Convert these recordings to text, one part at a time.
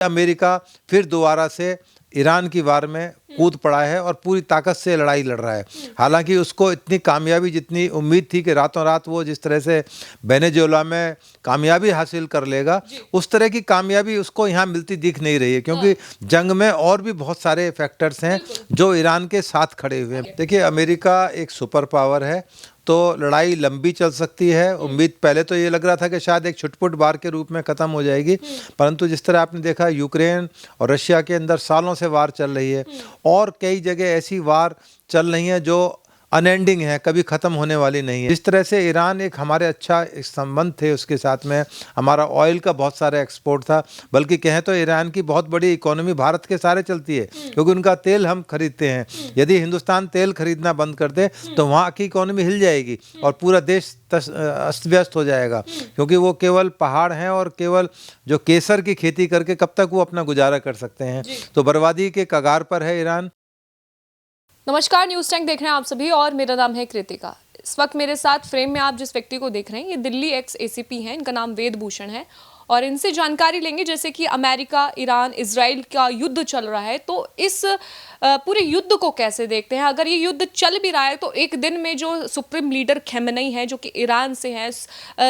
America फिर दोबारा से ईरान की वार में कूद पड़ा है और पूरी ताकत से लड़ाई लड़ रहा है। हालांकि उसको इतनी कामयाबी जितनी उम्मीद थी कि रातों रात वो जिस तरह से वेनेजुएला में कामयाबी हासिल कर लेगा, उस तरह की कामयाबी उसको यहाँ मिलती दिख नहीं रही है, क्योंकि जंग में और भी बहुत सारे फैक्टर्स हैं जो ईरान के साथ खड़े हुए हैं। देखिए, अमेरिका एक सुपर पावर है, तो लड़ाई लंबी चल सकती है। उम्मीद पहले तो ये लग रहा था कि शायद एक छुटपुट वार के रूप में ख़त्म हो जाएगी, परंतु जिस तरह आपने देखा यूक्रेन और रशिया के अंदर सालों से वार चल रही है और कई जगह ऐसी वार चल रही है जो अनएंडिंग है, कभी ख़त्म होने वाली नहीं है। जिस तरह से ईरान एक हमारे अच्छा एक संबंध थे उसके साथ में, हमारा ऑयल का बहुत सारा एक्सपोर्ट था, बल्कि कहें तो ईरान की बहुत बड़ी इकोनॉमी भारत के सारे चलती है, क्योंकि उनका तेल हम खरीदते हैं। यदि हिंदुस्तान तेल खरीदना बंद कर दे तो वहाँ की इकोनॉमी हिल जाएगी और पूरा देश अस्त व्यस्त हो जाएगा, क्योंकि वो केवल पहाड़ हैं और केवल जो केसर की खेती करके कब तक वो अपना गुजारा कर सकते हैं। तो बर्बादी के कगार पर है ईरान। नमस्कार, न्यूज़ टैंक देख रहे हैं आप सभी और मेरा नाम है कृतिका। इस वक्त मेरे साथ फ्रेम में आप जिस व्यक्ति को देख रहे हैं, ये दिल्ली एक्स एसीपी हैं, इनका नाम वेद भूषण है और इनसे जानकारी लेंगे। जैसे कि अमेरिका, ईरान, इजराइल का युद्ध चल रहा है, तो इस पूरे युद्ध को कैसे देखते हैं? अगर ये युद्ध चल भी रहा है तो एक दिन में जो सुप्रीम लीडर खमेनेई है, जो कि ईरान से हैं,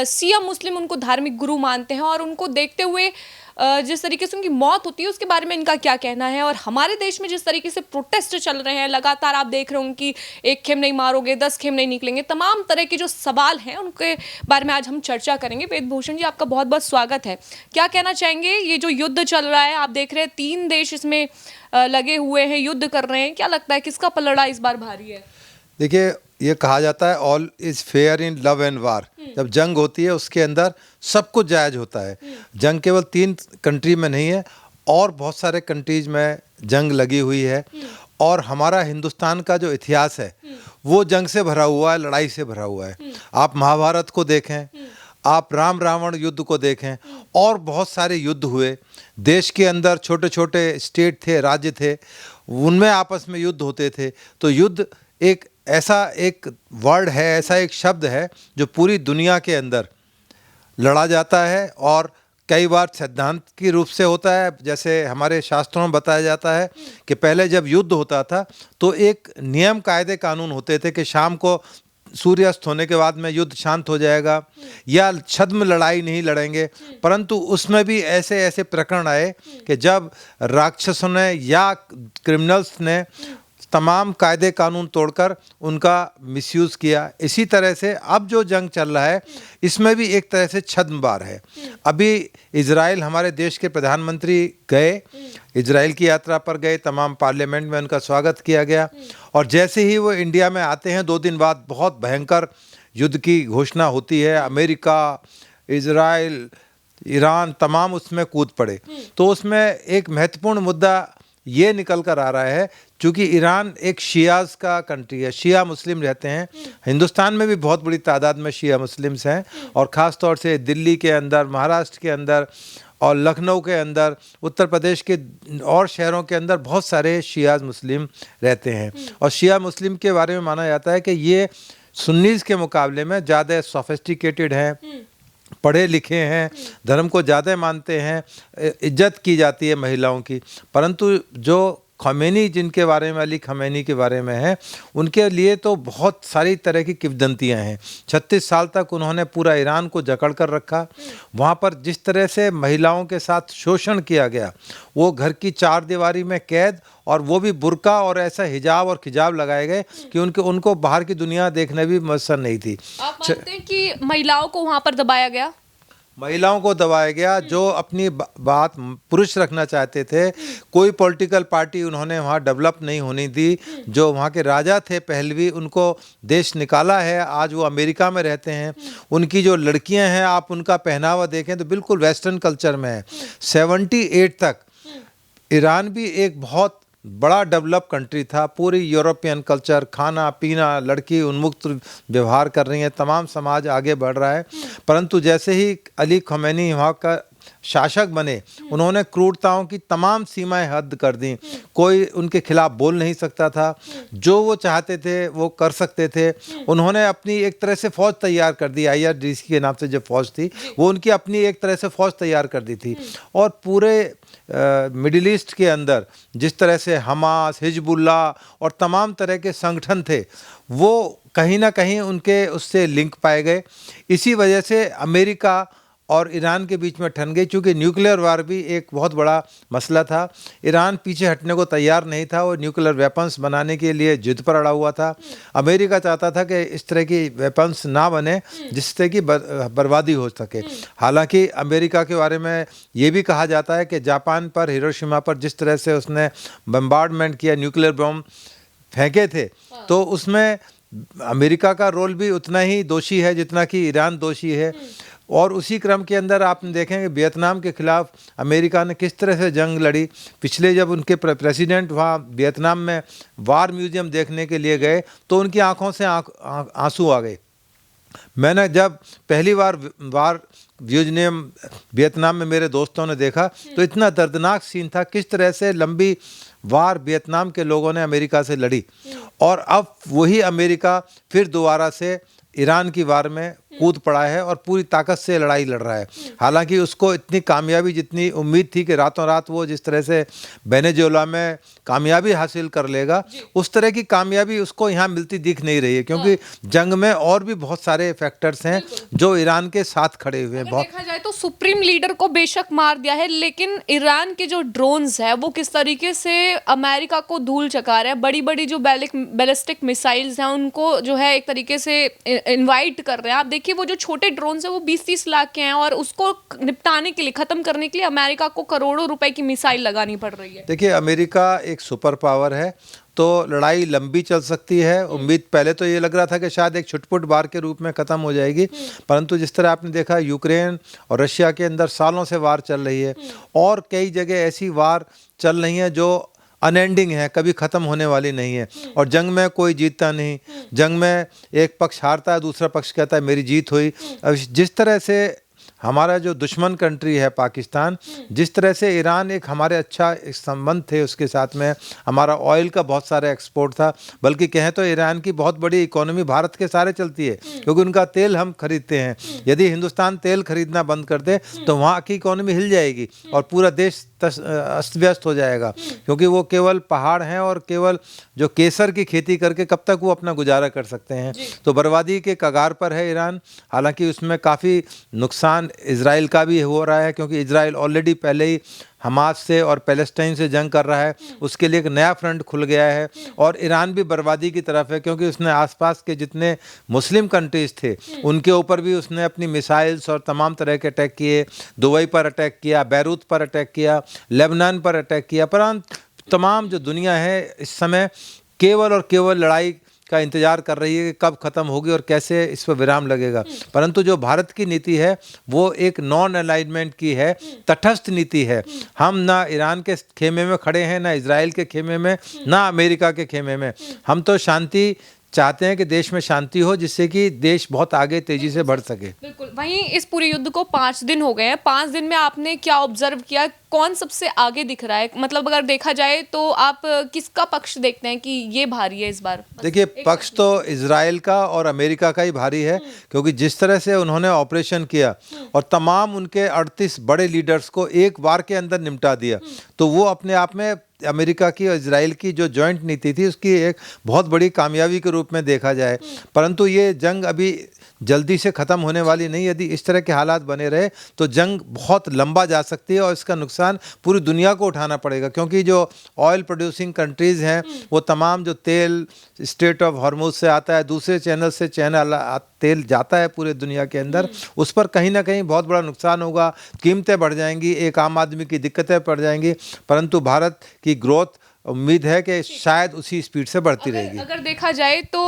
शिया मुस्लिम उनको धार्मिक गुरु मानते हैं और उनको देखते हुए जिस तरीके से उनकी मौत होती है उसके बारे में इनका क्या कहना है? और हमारे देश में जिस तरीके से प्रोटेस्ट चल रहे हैं लगातार, आप देख रहे होंगे कि एक खेमनेई मारोगे 10 खेमनेई निकलेंगे, तमाम तरह के जो सवाल हैं उनके बारे में आज हम चर्चा करेंगे। वेद भूषण जी, आपका बहुत बहुत स्वागत है। क्या कहना चाहेंगे? ये जो युद्ध चल रहा है, आप देख रहे हैं 3 देश इसमें लगे हुए हैं, युद्ध कर रहे हैं, क्या लगता है किसका पलड़ा इस बार भारी है? देखिए, ये कहा जाता है all is fair in love and वार। जब जंग होती है उसके अंदर सब कुछ जायज़ होता है। जंग केवल 3 कंट्री में नहीं है, और बहुत सारे कंट्रीज में जंग लगी हुई है, और हमारा हिंदुस्तान का जो इतिहास है वो जंग से भरा हुआ है, लड़ाई से भरा हुआ है। आप महाभारत को देखें, आप राम रावण युद्ध को देखें, और बहुत सारे युद्ध हुए। देश के अंदर छोटे छोटे स्टेट थे, राज्य थे, उनमें आपस में युद्ध होते थे। तो युद्ध एक ऐसा एक वर्ड है, ऐसा एक शब्द है जो पूरी दुनिया के अंदर लड़ा जाता है, और कई बार सिद्धांत की रूप से होता है। जैसे हमारे शास्त्रों में बताया जाता है कि पहले जब युद्ध होता था तो एक नियम कायदे कानून होते थे कि शाम को सूर्यास्त होने के बाद में युद्ध शांत हो जाएगा, या छद्म लड़ाई नहीं लड़ेंगे। परंतु उसमें भी ऐसे ऐसे प्रकरण आए कि जब राक्षसों ने या क्रिमिनल्स ने तमाम कायदे कानून तोड़कर उनका मिसयूज़ किया। इसी तरह से अब जो जंग चल रहा है इसमें भी एक तरह से छद्मवार है। अभी इजराइल, हमारे देश के प्रधानमंत्री गए, इजराइल की यात्रा पर गए, तमाम पार्लियामेंट में उनका स्वागत किया गया, और जैसे ही वो इंडिया में आते हैं 2 दिन बाद बहुत भयंकर युद्ध की घोषणा होती है। अमेरिका, इजराइल, ईरान तमाम उसमें कूद पड़े। तो उसमें एक महत्वपूर्ण मुद्दा ये निकल कर आ रहा है, चूँकि ईरान एक शियाज का कंट्री है, शिया मुस्लिम रहते हैं। हिंदुस्तान में भी बहुत बड़ी तादाद में शिया मुस्लिम्स हैं, और ख़ास तौर से दिल्ली के अंदर, महाराष्ट्र के अंदर और लखनऊ के अंदर, उत्तर प्रदेश के और शहरों के अंदर बहुत सारे शियाज मुस्लिम रहते हैं। और शिया मुस्लिम के बारे में माना जाता है कि ये सुन्नीज़ के मुकाबले में ज़्यादा सोफिस्टिकेटेड हैं, पढ़े लिखे हैं, धर्म को ज़्यादा मानते हैं, इज्जत की जाती है महिलाओं की। परंतु जो खमेनी, जिनके बारे में, अली खमेनी के बारे में है, उनके लिए तो बहुत सारी तरह की किंवदंतियाँ हैं। 36 साल तक उन्होंने पूरा ईरान को जकड़ कर रखा। वहाँ पर जिस तरह से महिलाओं के साथ शोषण किया गया, वो घर की 4 दीवारी में कैद, और वो भी बुर्का और ऐसा हिजाब और खिजाब लगाए गए कि उनको बाहर की दुनिया देखने भी मयसर नहीं थी। आप मानते हैं कि महिलाओं को वहाँ पर दबाया गया? महिलाओं को दबाया गया। जो अपनी बात पुरुष रखना चाहते थे, कोई पॉलिटिकल पार्टी उन्होंने वहाँ डेवलप नहीं होने दी। जो वहाँ के राजा थे पहलवी, उनको देश निकाला है, आज वो अमेरिका में रहते हैं। उनकी जो लड़कियां हैं, आप उनका पहनावा देखें तो बिल्कुल वेस्टर्न कल्चर में है। 78 तक ईरान भी एक बहुत बड़ा डेवलप कंट्री था। पूरी यूरोपियन कल्चर, खाना पीना, लड़की उन्मुक्त व्यवहार कर रही है, तमाम समाज आगे बढ़ रहा है। परंतु जैसे ही अली खमेनी वहाँ का शासक बने उन्होंने क्रूरताओं की तमाम सीमाएं हद कर दी। कोई उनके खिलाफ बोल नहीं सकता था, जो वो चाहते थे वो कर सकते थे। उन्होंने अपनी एक तरह से फौज तैयार कर दी, IRGC के नाम से जो फौज थी वो उनकी अपनी एक तरह से फौज तैयार कर दी थी। और पूरे मिडिल ईस्ट के अंदर जिस तरह से हमास, हिजबुल्लाह और तमाम तरह के संगठन थे वो कहीं ना कहीं उनके उससे लिंक पाए गए। इसी वजह से अमेरिका और ईरान के बीच में ठन गई, क्योंकि न्यूक्लियर वार भी एक बहुत बड़ा मसला था। ईरान पीछे हटने को तैयार नहीं था, वो न्यूक्लियर वेपन्स बनाने के लिए जिद पर अड़ा हुआ था। अमेरिका चाहता था कि इस तरह की वेपन्स ना बने जिससे कि बर्बादी हो सके। हालांकि अमेरिका के बारे में ये भी कहा जाता है कि जापान पर, हिरोशिमा पर जिस तरह से उसने बम्बार्डमेंट किया, न्यूक्लियर बम फेंके थे, तो उसमें अमेरिका का रोल भी उतना ही दोषी है जितना कि ईरान दोषी है। और उसी क्रम के अंदर आपने देखेंगे वियतनाम के खिलाफ अमेरिका ने किस तरह से जंग लड़ी। पिछले जब उनके प्रेसिडेंट वहाँ वियतनाम में वार म्यूजियम देखने के लिए गए तो उनकी आंखों से आंसू आ गए। मैंने जब पहली बार वार म्यूजियम वियतनाम में मेरे दोस्तों ने देखा तो इतना दर्दनाक सीन था, किस तरह से लंबी वार वियतनाम के लोगों ने अमेरिका से लड़ी और अब वही अमेरिका फिर दोबारा से ईरान की वार में कूद पड़ा है और पूरी ताकत से लड़ाई लड़ रहा है। हालांकि उसको इतनी कामयाबी जितनी उम्मीद थी कि रातों रात वो जिस तरह से वेनेजुएला में कामयाबी हासिल कर लेगा, उस तरह की कामयाबी उसको यहाँ मिलती दिख नहीं रही है, क्योंकि जंग में और भी बहुत सारे फैक्टर्स हैं जो ईरान के साथ खड़े हुए हैं। बहुत देखा जाए तो सुप्रीम लीडर को बेशक मार दिया है, लेकिन ईरान के जो ड्रोन्स है वो किस तरीके से अमेरिका को धूल चका रहे हैं। बड़ी बड़ी जो बैलिस्टिक मिसाइल्स हैं उनको जो है एक तरीके से इनवाइट कर रहे हैं। आप देखिए वो जो छोटे ड्रोन्स हैं वो 20-30 लाख के हैं और उसको निपटाने के लिए, खत्म करने के लिए अमेरिका को करोड़ों रुपए की मिसाइल लगानी पड़ रही है। देखिए, अमेरिका एक सुपर पावर है तो लड़ाई लंबी चल सकती है। उम्मीद पहले तो ये लग रहा था कि शायद एक छुटपुट वार के रूप में ख़त्म हो जाएगी, परंतु जिस तरह आपने देखा यूक्रेन और रशिया के अंदर सालों से वार चल रही है और कई जगह ऐसी वार चल रही है जो अनएंडिंग है, कभी ख़त्म होने वाली नहीं है। और जंग में कोई जीतता नहीं, जंग में एक पक्ष हारता है, दूसरा पक्ष कहता है मेरी जीत हुई। अब जिस तरह से हमारा जो दुश्मन कंट्री है पाकिस्तान, जिस तरह से ईरान एक हमारे अच्छा एक संबंध थे उसके साथ में, हमारा ऑयल का बहुत सारा एक्सपोर्ट था, बल्कि कहें तो ईरान की बहुत बड़ी इकोनॉमी भारत के सारे चलती है क्योंकि उनका तेल हम खरीदते हैं। यदि हिंदुस्तान तेल खरीदना बंद कर दे तो वहाँ की इकोनॉमी हिल जाएगी और पूरा देश अस्त व्यस्त हो जाएगा, क्योंकि वो केवल पहाड़ हैं और केवल जो केसर की खेती करके कब तक वो अपना गुजारा कर सकते हैं। तो बर्बादी के कगार पर है ईरान। हालांकि उसमें काफ़ी नुकसान इजराइल का भी हो रहा है, क्योंकि इजराइल ऑलरेडी पहले ही हमास से और पैलेस्टाइन से जंग कर रहा है, उसके लिए एक नया फ्रंट खुल गया है। और ईरान भी बर्बादी की तरफ है, क्योंकि उसने आसपास के जितने मुस्लिम कंट्रीज़ थे उनके ऊपर भी उसने अपनी मिसाइल्स और तमाम तरह के अटैक किए। दुबई पर अटैक किया, बैरूत पर अटैक किया, लेबनान पर अटैक किया। परंतु तमाम जो दुनिया है इस समय केवल और केवल लड़ाई का इंतजार कर रही है कि कब ख़त्म होगी और कैसे इस पर विराम लगेगा। परंतु जो भारत की नीति है वो एक नॉन अलाइनमेंट की है, तटस्थ नीति है। हम ना ईरान के खेमे में खड़े हैं, ना इजराइल के खेमे में, ना अमेरिका के खेमे में। हम तो शांति चाहते हैं कि देश में शांति हो, जिससे कि देश बहुत आगे तेजी से बढ़ सके। बिल्कुल। वहीं इस पूरे युद्ध को 5 दिन हो गए हैं। 5 दिन में आपने क्या ऑब्जर्व किया, कौन सबसे आगे दिख रहा है? मतलब अगर देखा जाए तो आप किसका पक्ष देखते हैं कि ये भारी है इस बार? देखिए, पक्ष तो इजराइल का और अमेरिका का ही भारी है, क्योंकि जिस तरह से उन्होंने ऑपरेशन किया और तमाम उनके 38 बड़े लीडर्स को एक बार के अंदर निपटा दिया, तो वो अपने आप में अमेरिका की और इजराइल की जो जॉइंट नीति थी उसकी एक बहुत बड़ी कामयाबी के रूप में देखा जाए। परंतु ये जंग अभी जल्दी से ख़त्म होने वाली नहीं। यदि इस तरह के हालात बने रहे तो जंग बहुत लंबा जा सकती है और इसका नुकसान पूरी दुनिया को उठाना पड़ेगा, क्योंकि जो ऑयल प्रोड्यूसिंग कंट्रीज़ हैं वो तमाम जो तेल स्ट्रेट ऑफ हॉर्मुज से आता है, दूसरे चैनल से तेल जाता है पूरे दुनिया के अंदर, उस पर कहीं ना कहीं बहुत बड़ा नुकसान होगा। कीमतें बढ़ जाएंगी, एक आम आदमी की दिक्कतें पड़ जाएंगी। परंतु भारत की ग्रोथ उम्मीद है कि शायद उसी स्पीड से बढ़ती रहेगी। अगर देखा जाए तो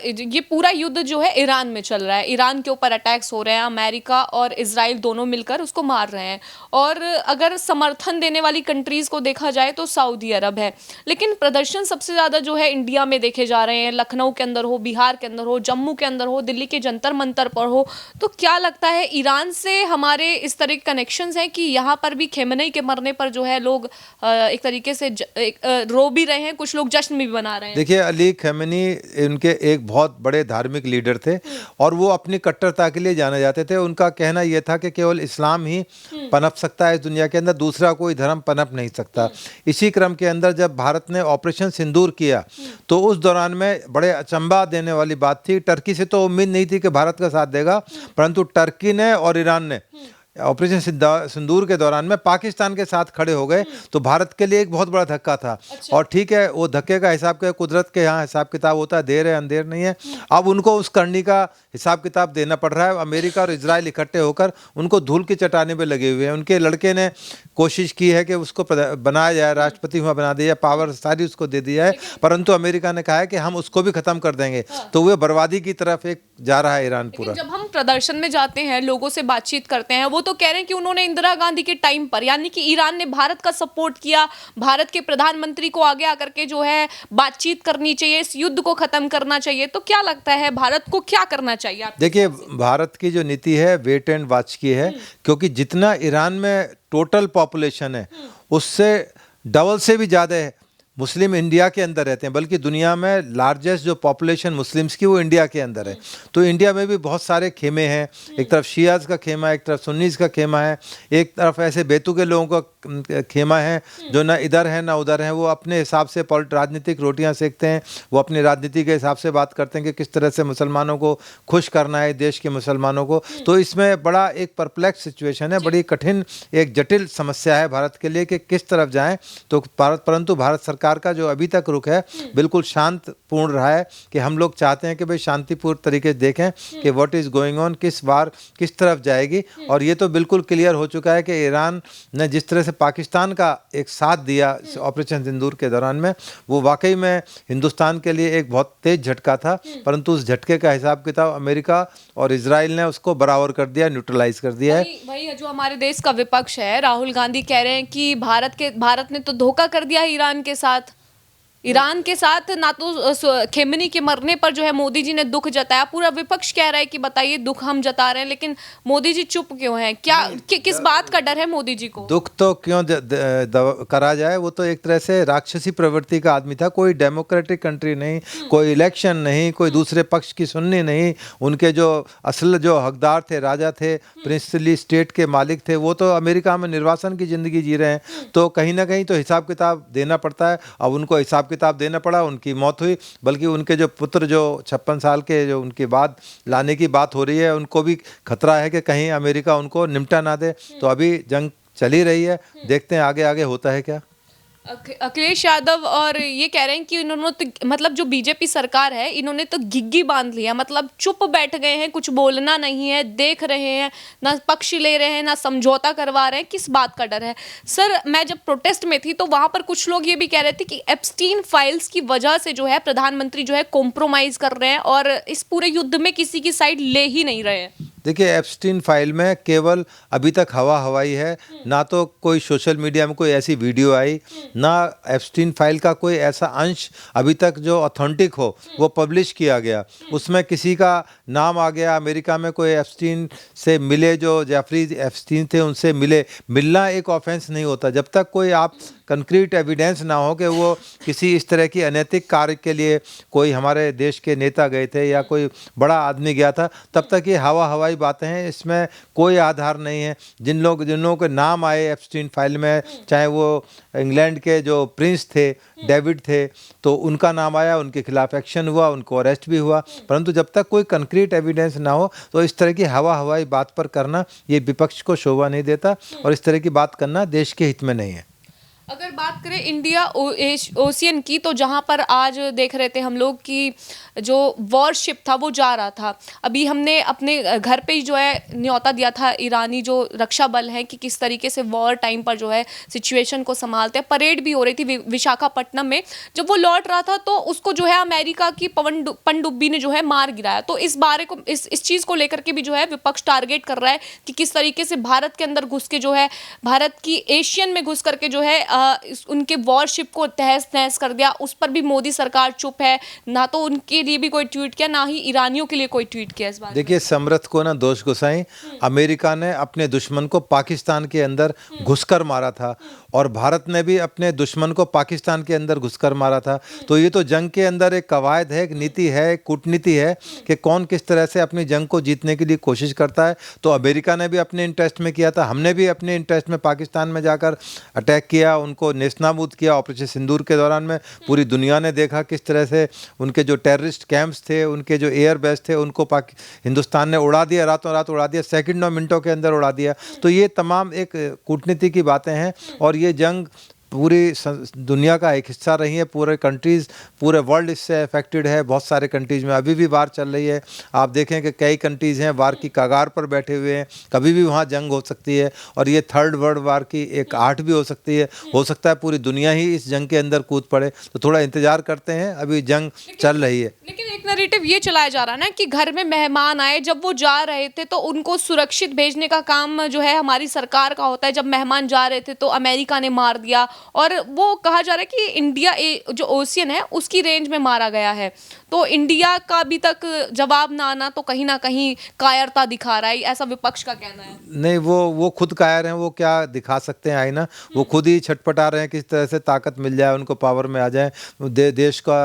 ये पूरा युद्ध जो है ईरान में चल रहा है, ईरान के ऊपर अटैक्स हो रहे हैं, अमेरिका और इजराइल दोनों मिलकर उसको मार रहे हैं, और अगर समर्थन देने वाली कंट्रीज को देखा जाए तो सऊदी अरब है। लेकिन प्रदर्शन सबसे ज़्यादा जो है इंडिया में देखे जा रहे हैं, लखनऊ के अंदर हो, बिहार के अंदर हो, जम्मू के अंदर हो, दिल्ली के जंतर मंतर पर हो। तो क्या लगता है ईरान से हमारे इस तरह के कनेक्शंस हैं कि यहाँ पर भी खेमनेई के मरने पर जो है लोग एक तरीके से रो भी रहे हैं, कुछ लोग जश्न भी मना रहे हैं? देखिए, अली खमेनी उनके एक बहुत बड़े धार्मिक लीडर थे और वो अपनी कट्टरता के लिए जाने जाते थे। उनका कहना यह था कि केवल इस्लाम ही पनप सकता है इस दुनिया के अंदर, दूसरा कोई धर्म पनप नहीं सकता। इसी क्रम के अंदर जब भारत ने ऑपरेशन सिंदूर किया तो उस दौरान में बड़े अचंभा देने वाली बात थी। टर्की से तो उम्मीद नहीं थी कि भारत का साथ देगा, परंतु टर्की ने और ईरान ने ऑपरेशन सिंदूर के दौरान में पाकिस्तान के साथ खड़े हो गए, तो भारत के लिए एक बहुत बड़ा धक्का था। अच्छा। और ठीक है, वो धक्के का हिसाब क्या, कुदरत के यहाँ हिसाब किताब होता है, देर है अंधेर नहीं है। अब उनको उस करनी का हिसाब किताब देना पड़ रहा है। अमेरिका और इजराइल इकट्ठे होकर उनको धूल की चटाने पे लगे हुए हैं। उनके लड़के ने कोशिश की है कि उसको बनाया जाए, राष्ट्रपति हुआ बना दिया, पावर सारी उसको दे दिया है, परंतु अमेरिका ने कहा है कि हम उसको भी खत्म कर देंगे। तो वो बर्बादी की तरफ एक जा रहा है ईरान पूरा। जब हम प्रदर्शन में जाते हैं, लोगों से बातचीत करते हैं, वो तो कह रहे हैं कि उन्होंने इंदिरा गांधी के टाइम पर, यानी कि ईरान ने भारत का सपोर्ट किया, भारत के प्रधानमंत्री को आगे आकर के जो है बातचीत करनी चाहिए, इस युद्ध को खत्म करना चाहिए। तो क्या लगता है भारत को क्या करना चाहिए? देखिए, भारत की जो नीति है वेट एंड वॉच की है, क्योंकि जितना ईरान में टोटल पॉपुलेशन है उससे डबल से भी ज़्यादा है मुस्लिम इंडिया के अंदर रहते हैं, बल्कि दुनिया में लार्जेस्ट जो पॉपुलेशन मुस्लिम्स की वो इंडिया के अंदर है। तो इंडिया में भी बहुत सारे खेमे हैं, एक तरफ शियाज का खेमा है, एक तरफ सुन्नीस का खेमा है, एक तरफ ऐसे बेतु के लोगों का खेमा है जो ना इधर है ना उधर है। वो अपने हिसाब से राजनीतिक रोटियां सेकते हैं, वो अपनी राजनीति के हिसाब से बात करते हैं कि किस तरह से मुसलमानों को खुश करना है, देश के मुसलमानों को। तो इसमें बड़ा एक परप्लेक्स सिचुएशन है, बड़ी कठिन एक जटिल समस्या है भारत के लिए कि किस तरफ जाएं। तो परंतु भारत सरकार का जो अभी तक रुख है बिल्कुल शांतपूर्ण रहा है कि हम लोग चाहते हैं कि भाई शांतिपूर्ण तरीके से देखें कि व्हाट इज गोइंग ऑन, किस बार किस तरफ जाएगी। और ये तो बिल्कुल क्लियर हो चुका है कि ईरान ने जिस तरह से पाकिस्तान का एक साथ दिया ऑपरेशन सिंदूर के दौरान में, वो वाकई में हिंदुस्तान के लिए एक बहुत तेज झटका था, परंतु उस झटके का हिसाब किताब अमेरिका और इजराइल ने उसको बराबर कर दिया, न्यूट्रलाइज कर दिया है। वही जो हमारे देश का विपक्ष है, राहुल गांधी कह रहे हैं कि भारत ने तो धोखा कर दिया है ईरान के साथ। ना तो खेमनी के मरने पर जो है मोदी जी ने दुख जताया, पूरा विपक्ष कह रहा है कि बताइए दुख हम जता रहे हैं, लेकिन मोदी जी चुप क्यों हैं? किस बात का डर है मोदी जी को? दुख तो क्यों करा जाए, वो तो एक तरह से राक्षसी प्रवृत्ति का आदमी था। कोई डेमोक्रेटिक कंट्री नहीं, कोई इलेक्शन नहीं, कोई दूसरे पक्ष की सुननी नहीं। उनके जो असल जो हकदार थे, राजा थे, प्रिंसली स्टेट के मालिक थे, वो तो अमेरिका में निर्वासन की जिंदगी जी रहे हैं। तो कहीं ना कहीं तो हिसाब किताब देना पड़ता है। अब उनको हिसाब किताब देना पड़ा, उनकी मौत हुई, बल्कि उनके जो पुत्र जो 56 साल के जो उनके बाद लाने की बात हो रही है, उनको भी खतरा है कि कहीं अमेरिका उनको निपटा ना दे। तो अभी जंग चली रही है, देखते हैं आगे आगे होता है क्या। अखिलेश यादव और ये कह रहे हैं कि इन्होंने तो मतलब जो बीजेपी सरकार है, इन्होंने तो घिग्गी बांध लिया, मतलब चुप बैठ गए हैं, कुछ बोलना नहीं है, देख रहे हैं, ना पक्ष ले रहे हैं, ना समझौता करवा रहे हैं। किस बात का डर है? सर, मैं जब प्रोटेस्ट में थी तो वहां पर कुछ लोग ये भी कह रहे थे कि एप्स्टीन फाइल्स की वजह से जो है प्रधानमंत्री जो है कॉम्प्रोमाइज कर रहे हैं और इस पूरे युद्ध में किसी की साइड ले ही नहीं रहे हैं। देखिए, एप्स्टीन फाइल में केवल अभी तक हवा हवाई है, ना तो कोई सोशल मीडिया में कोई ऐसी वीडियो आई, ना एप्स्टीन फाइल का कोई ऐसा अंश अभी तक जो ऑथेंटिक हो वो पब्लिश किया गया। उसमें किसी का नाम आ गया, अमेरिका में कोई एप्स्टीन से मिले, जो जेफरी एप्स्टीन थे उनसे मिलना एक ऑफेंस नहीं होता जब तक कोई आप कंक्रीट एविडेंस ना हो कि वो किसी इस तरह की अनैतिक कार्य के लिए कोई हमारे देश के नेता गए थे या कोई बड़ा आदमी गया था, तब तक ये हवा हवाई बातें हैं, इसमें कोई आधार नहीं है। जिन लोगों के नाम आए एप्स्टीन फाइल में, चाहे वो इंग्लैंड के जो प्रिंस थे, डेविड थे, तो उनका नाम आया, उनके खिलाफ एक्शन हुआ, उनको अरेस्ट भी हुआ, परंतु जब तक कोई कंक्रीट एविडेंस ना हो तो इस तरह की हवा हवाई बात पर करना ये विपक्ष को शोभा नहीं देता और इस तरह की बात करना देश के हित में नहीं है। अगर बात करें इंडिया ओशियन की, तो जहां पर आज देख रहे थे हम लोग कि जो वॉरशिप था वो जा रहा था। अभी हमने अपने घर पे ही जो है न्योता दिया था ईरानी जो रक्षा बल है कि किस तरीके से वॉर टाइम पर जो है सिचुएशन को संभालते हैं। परेड भी हो रही थी विशाखापट्टनम में। जब वो लौट रहा था तो उसको जो है अमेरिका की पनडुब्बी ने जो है मार गिराया। तो इस बारे को इस चीज़ को लेकर के भी जो है विपक्ष टारगेट कर रहा है कि किस तरीके से भारत के अंदर घुस के जो है, भारत की एशियन में घुस करके जो है उनके वॉरशिप को तहस नहस कर दिया। उस पर भी मोदी सरकार चुप है, ना तो उनके लिए भी कोई ट्वीट किया, ना ही ईरानियों के लिए कोई ट्वीट किया इस बारे में। देखिए, समरथ को ना दोष गुसाई, अमेरिका ने अपने दुश्मन को पाकिस्तान के अंदर घुसकर मारा था और भारत ने भी अपने दुश्मन को पाकिस्तान के अंदर घुसकर मारा था। तो ये तो जंग के अंदर एक कवायद है, एक नीति है, एक कूटनीति है कि कौन किस तरह से अपनी जंग को जीतने के लिए कोशिश करता है। तो अमेरिका ने भी अपने इंटरेस्ट में किया था, हमने भी अपने इंटरेस्ट में पाकिस्तान में जाकर अटैक किया, उनको नेस्तनाबूद किया। ऑपरेशन सिंदूर के दौरान में पूरी दुनिया ने देखा किस तरह से उनके जो टेररिस्ट कैंप्स थे, उनके जो एयर बेस थे, उनको हिंदुस्तान ने उड़ा दिया, रातों रात उड़ा दिया, सेकंडों मिनटों के अंदर उड़ा दिया। तो ये तमाम एक कूटनीति की बातें हैं और ये जंग पूरी दुनिया का एक हिस्सा रही है। पूरे कंट्रीज़, पूरे वर्ल्ड इससे अफेक्टेड है। बहुत सारे कंट्रीज़ में अभी भी वार चल रही है। आप देखें कि कई कंट्रीज़ हैं वार की कगार पर बैठे हुए हैं, कभी भी वहाँ जंग हो सकती है और ये थर्ड वर्ल्ड वार की एक आर्ट भी हो सकती है। हो सकता है पूरी दुनिया ही इस जंग के अंदर कूद पड़े। तो थोड़ा इंतज़ार करते हैं, अभी जंग चल रही है। लेकिन एक नैरेटिव ये चलाया जा रहा है ना कि घर में मेहमान आए, जब वो जा रहे थे तो उनको सुरक्षित भेजने का काम जो है हमारी सरकार का होता है। जब मेहमान जा रहे थे तो अमेरिका ने मार दिया और वो कहा जा रहा है कि इंडिया जो ओशियन है उसकी रेंज में मारा गया है। तो इंडिया का अभी तक जवाब ना आना तो कहीं ना कहीं कायरता दिखा रहा है, ऐसा विपक्ष का कहना है। नहीं, वो खुद कायर हैं, वो क्या दिखा सकते हैं आईना। वो खुद ही छटपटा रहे हैं किस तरह से ताकत मिल जाए, उनको पावर में आ जाए, देश का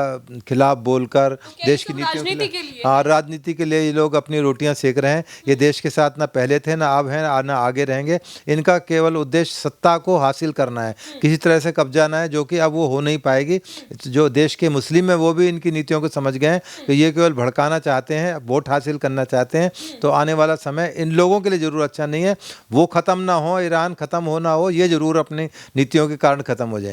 खिलाफ बोलकर, देश की नीतियों राजनीति के लिए। हाँ, राजनीति के लिए ये लोग अपनी रोटियां सेक रहे हैं। ये देश के साथ ना पहले थे, ना अब हैं, ना आगे रहेंगे। इनका केवल उद्देश्य सत्ता को हासिल करना है, किसी तरह से कब्जा ना है, जो कि अब वो हो नहीं पाएगी। जो देश के मुस्लिम है वो भी इनकी नीतियों को समझ गए हैं कि ये केवल भड़काना चाहते हैं, वोट हासिल करना चाहते हैं। तो आने वाला समय इन लोगों के लिए जरूर अच्छा नहीं है। वो ख़त्म ना हो, ईरान ख़त्म हो ना हो, ये ज़रूर अपनी नीतियों के कारण ख़त्म हो जाए।